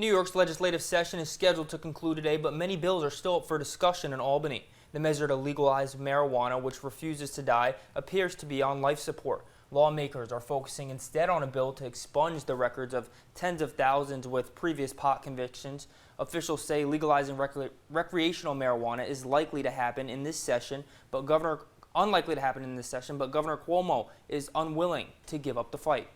New York's legislative session is scheduled to conclude today, but many bills are still up for discussion in Albany. The measure to legalize marijuana, which refuses to die, appears to be on life support. Lawmakers are focusing instead on a bill to expunge the records of tens of thousands with previous pot convictions. Officials say legalizing recreational marijuana is likely to happen in this session, but unlikely to happen in this session, but Governor Cuomo is unwilling to give up the fight.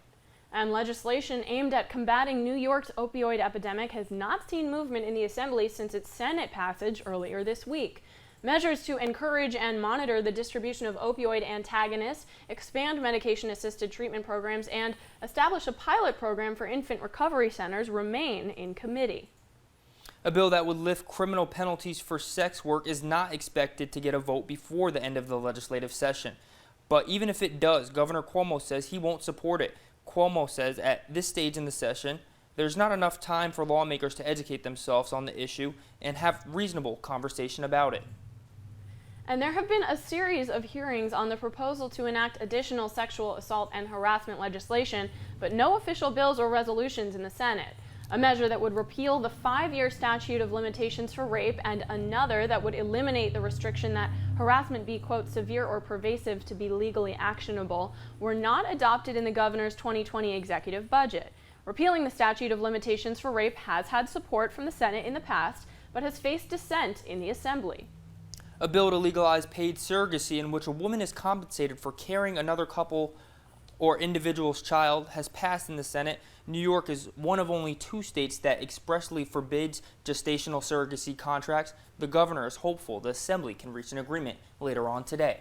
And legislation aimed at combating New York's opioid epidemic has not seen movement in the Assembly since its Senate passage earlier this week. Measures to encourage and monitor the distribution of opioid antagonists, expand medication-assisted treatment programs, and establish a pilot program for infant recovery centers remain in committee. A bill that would lift criminal penalties for sex work is not expected to get a vote before the end of the legislative session. But even if it does, Governor Cuomo says he won't support it. Cuomo says at this stage in the session, there's not enough time for lawmakers to educate themselves on the issue and have reasonable conversation about it. And there have been a series of hearings on the proposal to enact additional sexual assault and harassment legislation, but no official bills or resolutions in the Senate. A measure that would repeal the 5-year statute of limitations for rape and another that would eliminate the restriction that harassment be, quote, severe or pervasive to be legally actionable were not adopted in the governor's 2020 executive budget. Repealing the statute of limitations for rape has had support from the Senate in the past, but has faced dissent in the Assembly. A bill to legalize paid surrogacy, in which a woman is compensated for carrying another couple or individual's child, has passed in the Senate. New York is one of only 2 states that expressly forbids gestational surrogacy contracts. The governor is hopeful the Assembly can reach an agreement later on today.